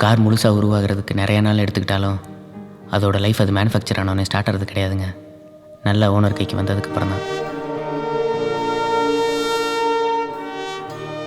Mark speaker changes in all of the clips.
Speaker 1: Car முழுசாக உருவாகிறதுக்கு நிறைய நாள் எடுத்துக்கிட்டாலும் அதோட லைஃப் அது மேனுஃபேக்சர் ஆனோடனே ஸ்டார்ட் ஆகிறது கிடையாதுங்க. நல்ல ஓனர் கைக்கு வந்ததுக்கப்புறம் தான்.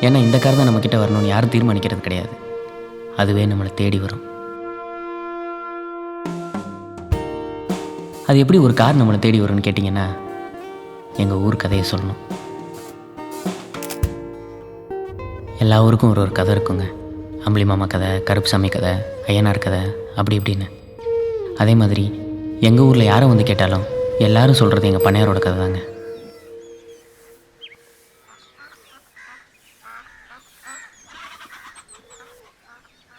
Speaker 1: ஏன்னா இந்த கார் தான் நம்மக்கிட்ட வரணும்னு யாரும் தீர்மானிக்கிறது கிடையாது. அதுவே நம்மளை தேடி வரும். அது எப்படி ஒரு கார் நம்மளை தேடி வரும்னு கேட்டிங்கன்னா எங்கள் ஊர் கதையை சொல்லணும். எல்லா ஊருக்கும் ஒரு கதை இருக்குங்க. அம்பளி மாமா கதை, கருப்புசாமி கதை, ஐயனார் கதை, அப்படி இப்படின்னு. அதே மாதிரி எங்கள் ஊரில் யாரை வந்து கேட்டாலும் எல்லாரும் சொல்கிறது எங்கள் பண்ணையாரோட கதை தாங்க.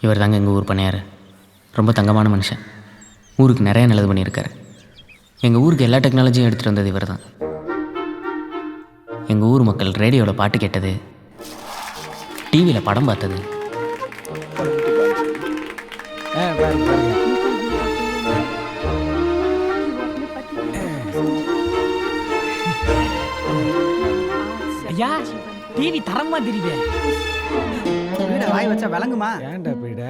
Speaker 1: இவர் தாங்க எங்கள் ஊர் பண்ணையார். ரொம்ப தங்கமான மனுஷன். ஊருக்கு நிறைய நல்லது பண்ணியிருக்காரு. எங்கள் ஊருக்கு எல்லா டெக்னாலஜியும் எடுத்துகிட்டு வந்தது இவர் தான். எங்கள் ஊர் மக்கள் ரேடியோவில் பாட்டு கேட்டது, டிவியில் படம் பார்த்தது,
Speaker 2: ஐயா டிவி தரமா தெரியுது.
Speaker 3: வீட வாய் வச்சா விளங்குமா?
Speaker 2: ஏன்டா போயிட.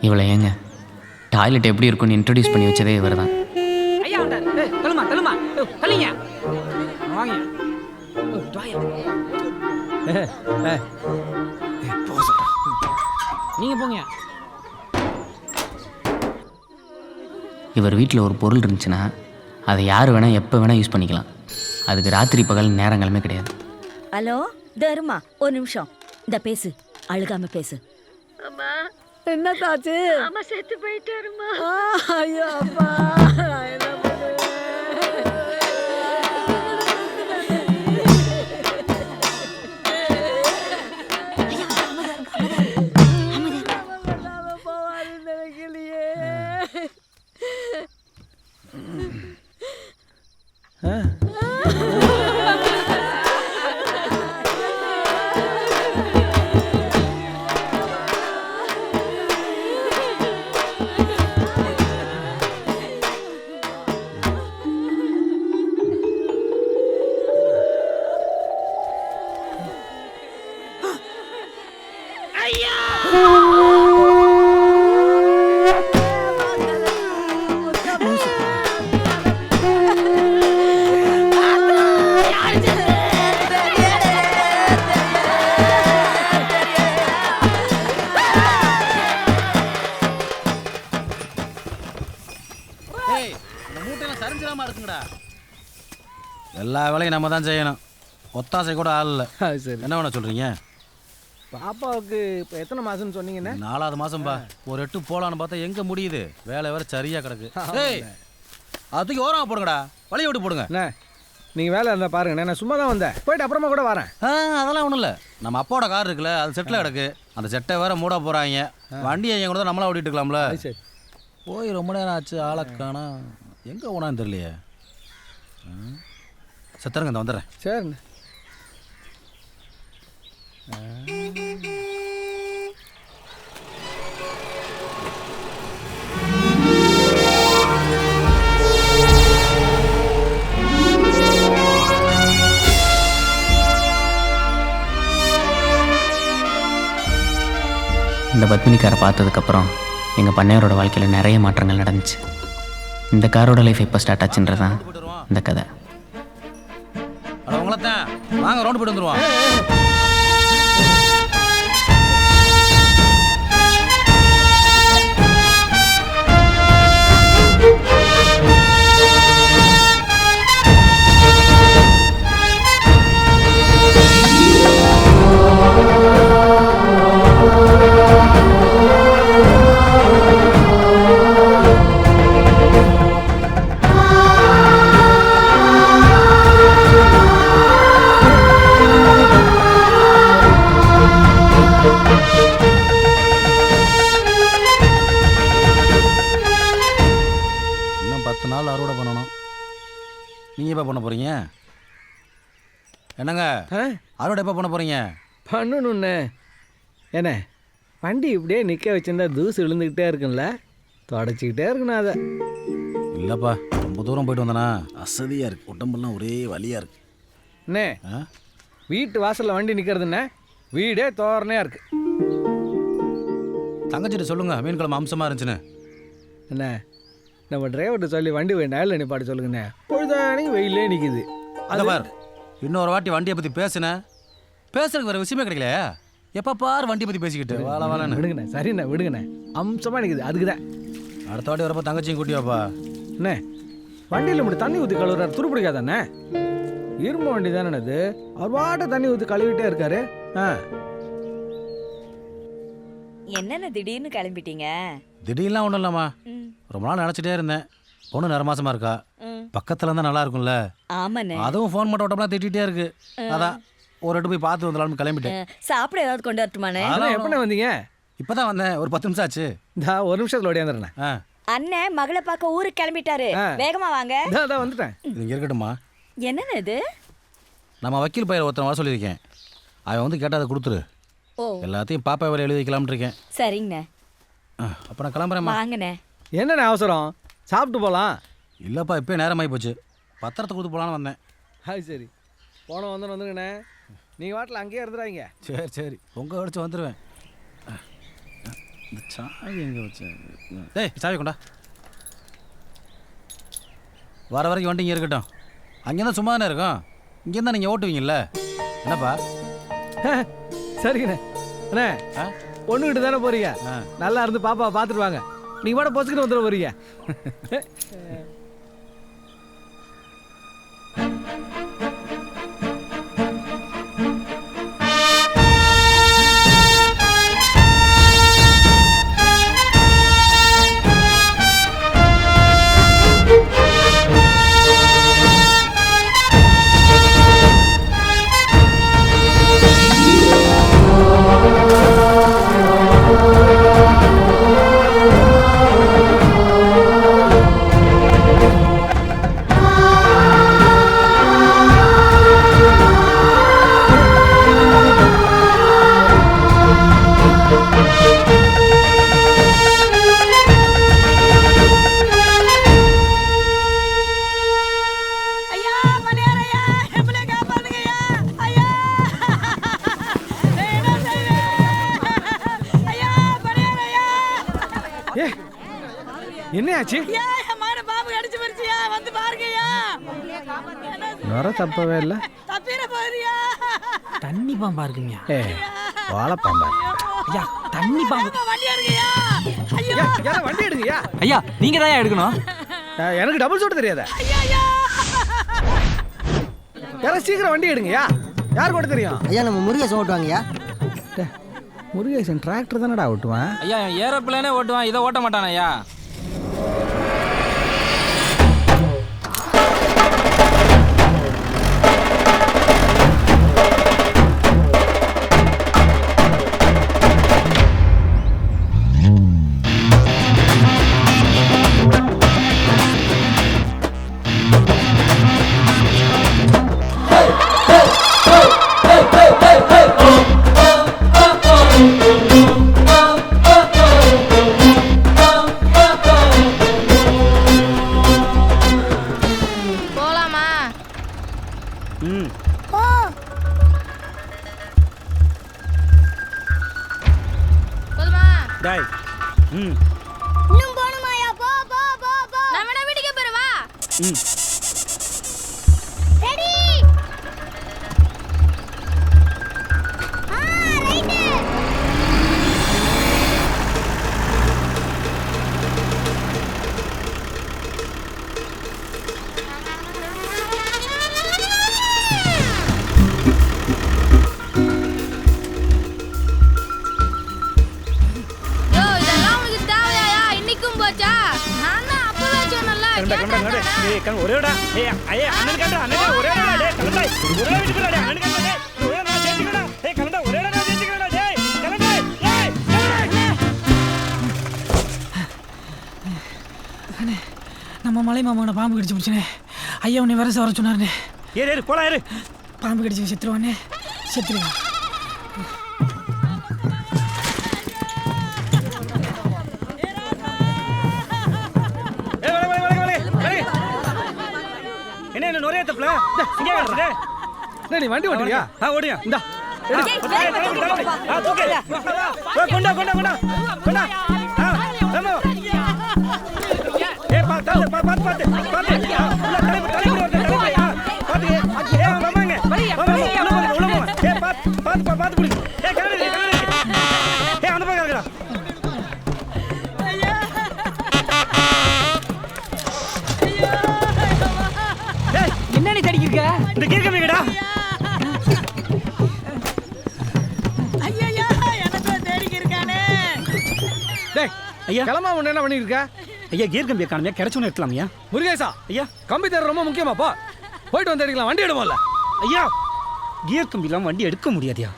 Speaker 1: இவ்வளோ ஏங்க டாய்லெட் எப்படி இருக்குன்னு இன்ட்ரடியூஸ் பண்ணி வச்சதே இவர் தான்.
Speaker 2: ஐயா வந்தார். தள்ளுமா தள்ளுமா தள்ளிங்க வாங்க. நீங்க போங்க.
Speaker 1: இவர் வீட்டில் ஒரு பொருள் இருந்துச்சுன்னா அதை யார் வேணால் எப்போ வேணால் யூஸ் பண்ணிக்கலாம். அதுக்கு ராத்திரி பகல் நேரங்களுமே கிடையாது.
Speaker 4: ஹலோ தருமா, ஒரு நிமிஷம். இந்த பேசு, அழுகாம பேசு.
Speaker 5: அம்மா
Speaker 4: என்ன தாச்சு?
Speaker 5: அம்மா செத்து போயிட்டாருமா.
Speaker 4: ஐயோ அப்பா,
Speaker 6: எல்லா வேலையும் நம்ம தான் செய்யணும். ஒத்தாசை கூட ஆள் இல்லை.
Speaker 2: சரி,
Speaker 6: என்ன வேணா சொல்கிறீங்க?
Speaker 2: பாப்பாவுக்கு இப்போ எத்தனை மாதம்னு சொன்னீங்கன்னா?
Speaker 6: 4வது மாதம்பா. ஒரு 8 போகலான்னு பார்த்தா எங்கே முடியுது? வேலை வேறு சரியாக கிடக்கு. ஏய் அதுக்கு ஓரமாக போடுங்கடா, வழியை விட்டு போடுங்க.
Speaker 2: அண்ணா நீங்கள் வேலை இருந்தால் பாருங்கண்ணே, நான் சும்மா தான் வந்தேன், போயிட்டு அப்புறமா கூட வரேன்.
Speaker 6: அதெல்லாம் ஒன்றும் இல்லை. நம்ம அப்பாவோட கார் இருக்குல்ல, அது செட்டில் கிடக்கு. அந்த செட்டை வேற மூட போகிறாங்க. வண்டியை என் கூட தான் நம்மளா ஓட்டிட்டு இருக்கலாம்ல.
Speaker 2: சரி,
Speaker 6: போய் ரொம்ப நேரம் ஆச்சு, ஆளக்கானா எங்கே போனான்னு தெரியலையே. செத்தருங்க, இந்த வந்துடுறேன்.
Speaker 2: சரிண்ணே.
Speaker 1: இந்த பத்மினிக்காரை பார்த்ததுக்கப்புறம் எங்கள் பண்ணையாரோட வாழ்க்கையில் நிறைய மாற்றங்கள் நடந்துச்சு. இந்த காரோட லைஃப் எப்போ ஸ்டார்ட் ஆச்சுன்றது தான் இந்த கதை.
Speaker 6: உங்களைத்தான் வாங்க, ரவுண்டு போய்ட்டு வந்துடுவோம். இன்னும் 10 நாள் அறுவடை பண்ணணும். நீங்கள் எப்போ பண்ண போகிறீங்க? என்னங்க அறுவடை எப்போ பண்ண போகிறீங்க?
Speaker 2: பண்ணணுண்ணே. என்ன வண்டி இப்படியே நிற்க வச்சுருந்தா தூசு விழுந்துக்கிட்டே இருக்குல்ல, தொடச்சிக்கிட்டே இருக்கணும் அதை.
Speaker 6: இல்லைப்பா, ரொம்ப தூரம் போயிட்டு வந்தேனா அசதியாக இருக்குது, உடம்பெல்லாம் ஒரே வலியாக இருக்கு.
Speaker 2: அண்ணே வீட்டு வாசலில் வண்டி நிற்கிறதுண்ணே வீடே தோரணையாக இருக்குது.
Speaker 6: தங்கச்சிட்ட சொல்லுங்க மீன் குழம்பு அம்சமாக இருந்துச்சுன்னு.
Speaker 2: என்ன நம்ம டிரைவர்கிட்ட சொல்லி வண்டி நேரில் நிப்பாட்ட சொல்லுங்கண்ணே. பொழுதானைக்கு வெயிலே நிற்கிது.
Speaker 6: அதை பார், இன்னொரு வாட்டி வண்டியை பற்றி பேசுனேன், பேசுறதுக்கு வேறு விஷயமே கிடைக்கலையா? எப்போ பார் வண்டியை பற்றி பேசிக்கிட்டு வாழ வாழன்னு.
Speaker 2: விடுங்கண்ணே, சரிண்ணே விடுங்கண்ணே. அம்சமாக நிற்குது, அதுக்கு தான்.
Speaker 6: அடுத்த வாட்டி வரப்போ தங்கச்சியும் கூட்டியாப்பா.
Speaker 2: அண்ணே வண்டியில் மட்டும் தண்ணி ஊற்றி கழுவுறாரு, துரு பிடிக்காதாண்ணே? இரும்பு வண்டி தானே அது, அவர் பாட்டை தண்ணி ஊற்றி கழுவிட்டே இருக்காரு.
Speaker 4: என்னென்ன திடீர்னு கிளம்பிட்டீங்க?
Speaker 6: திடீர்லாம் ஒன்றும் இல்லைம்மா, ரொம்ப நாள் நினச்சிட்டே இருந்தேன். பொண்ணு நேர மாசமா இருக்கா, பக்கத்தில் இருந்தால் நல்லா இருக்கும்ல.
Speaker 4: ஆமாண்ணே.
Speaker 6: அதுவும் ஃபோன் மட்டும் விட்டோம்னா திட்டிகிட்டே இருக்கு. அதான் ஒரு ரெட்டு போய் பார்த்து வந்துடலாம்னு கிளம்பிட்டேன்.
Speaker 4: சாப்பிட ஏதாவது கொண்டு வரட்டுமாண்ணே?
Speaker 2: அதெல்லாம் எப்பண்ணே வந்தீங்க?
Speaker 6: இப்போ தான் வந்தேன், ஒரு 10 நிமிஷம் ஆச்சு.
Speaker 2: ஒரு நிமிஷத்தில் ஓடியாந்துறேண்ணே.
Speaker 4: அண்ணன் மகளை பார்க்க ஊருக்கு கிளம்பிட்டாரு, வேகமா வாங்க.
Speaker 2: அதான் வந்துட்டேன்.
Speaker 6: இங்கே இருக்கட்டுமா?
Speaker 4: என்னன்னு இது?
Speaker 6: நம்ம வக்கீல் பையன் ஒருத்தன் வர சொல்லியிருக்கேன், அவன் வந்து கேட்டால் அதை கொடுத்துரு. எல்லாத்தையும் பாப்பா வேலை எழுதி வைக்கலாம்னு இருக்கேன்.
Speaker 4: சரிங்கண்ணே.
Speaker 6: அப்போ நான் கிளம்புறேம்மா.
Speaker 4: வாங்கண்ணே.
Speaker 2: என்னண்ணே அவசரம், சாப்பிட்டு போகலாம்.
Speaker 6: இல்லைப்பா, இப்போ நேரமாகி போச்சு, பத்திரத்தை கொடுத்து போகலான்னு வந்தேன்.
Speaker 2: அது சரி, போன வந்துங்கண்ணே. நீங்கள் வாட்டில் அங்கேயே இருந்துடாங்க.
Speaker 6: சரி சரி, பொங்க அடிச்சு வந்துடுவேன். இந்த சாவி எங்கே வச்சேன்? டேய் சாவி கொண்டா. வர வரைக்கும் வண்டி இங்கே இருக்கட்டும். அங்கே தான் சும்மா தானே இருக்கும், இங்கேருந்தா நீங்கள் ஓட்டுவீங்கல்ல. என்னப்பா?
Speaker 2: சரிங்கண்ணே. அண்ணே பொண்ணுக்கிட்ட தானே போறீங்க, நல்லா இருந்து பாப்பா பார்த்துட்டு வாங்க. நீங்கள் பாட பொசுக்கிட்டு வந்துட போறீங்க. என்ன ஆச்சு? நுர தப்பவே இல்லை,
Speaker 3: தண்ணி பாம்பா இருக்குங்க.
Speaker 2: வாழைப்பாம்பா.
Speaker 3: ஐயா தண்ணி பாம்பு.
Speaker 2: வண்டி எடுங்கய்யா.
Speaker 3: ஐயா நீங்க தான் எடுக்கணும்.
Speaker 2: எனக்கு டபுள் சோட்டு தெரியாத. யாரும் சீக்கிரம் வண்டி எடுங்கய்யா. யார் கூட தெரியும்?
Speaker 7: ஐயா நம்ம முருகேசன் ஓட்டுவாங்கய்யா.
Speaker 2: முருகேசன் டிராக்டர் தானடா ஓட்டுவான்.
Speaker 3: ஐயா ஏரோப்ளேனே ஓட்டுவான், இதை ஓட்ட மாட்டான் ஐயா.
Speaker 8: இன்னும் போணுமாயா? போ போ போ போ. நான் வேணா வீட்டுக்கு போறேன், வா. ரெடி? ரைட்.
Speaker 3: நம்ம மலை மாமாவோட பாம்பு கடிச்சு முடிச்சுனே. ஐயா உன்னை வர வர சொன்னாருண்ணே.
Speaker 2: ஏறு போலாம், ஏறு.
Speaker 3: பாம்பு கடிச்சு செத்துருவானே, செத்துருவான்.
Speaker 2: என்ன நுரைய தப்பல இங்கே என்ன நீ வண்டி ஓட்டுறியா?
Speaker 7: ஓடியா
Speaker 2: இந்தா
Speaker 4: ஏய், வேகமா தூக்கிட்டு போப்பா.
Speaker 7: கொண்டா கொண்டா கொண்டா கொண்டா பாத்து பாத்து பாத்து
Speaker 3: என்னடி தடிக்கிருக்க?
Speaker 7: இந்த கீர்க்க வீடா
Speaker 2: டேய்
Speaker 7: ஐயா.
Speaker 2: கிளம்பா உன்ன என்ன பண்ணிட்டு இருக்க?
Speaker 7: ஐயா கீர் கம்பி காணுமே கிடைச்சோன்னு எடுக்கலாம் ஐயா.
Speaker 2: முருகேசா
Speaker 7: ஐயா
Speaker 2: கம்பி தர ரொம்ப முக்கியமாப்பா. போயிட்டு வந்து எடுக்கலாம், வண்டி எடுவோம்ல.
Speaker 7: ஐயா கியர் கம்பி இல்லாம வண்டி எடுக்க முடியாதுயா.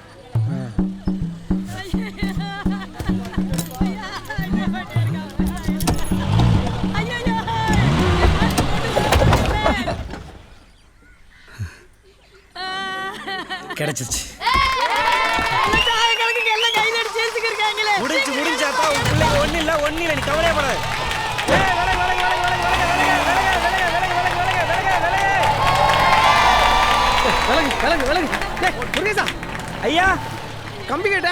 Speaker 7: கிடைச்சிருச்சு. முடிஞ்சு முடிஞ்சாப்பா உன் பிள்ளைக்கு ஒண்ணு இல்ல நீ கவலையப்படாத.
Speaker 2: விலகு விலகு விலகு. டேய் முருகேசா
Speaker 7: ஐயா
Speaker 2: கம்பி கேட்ட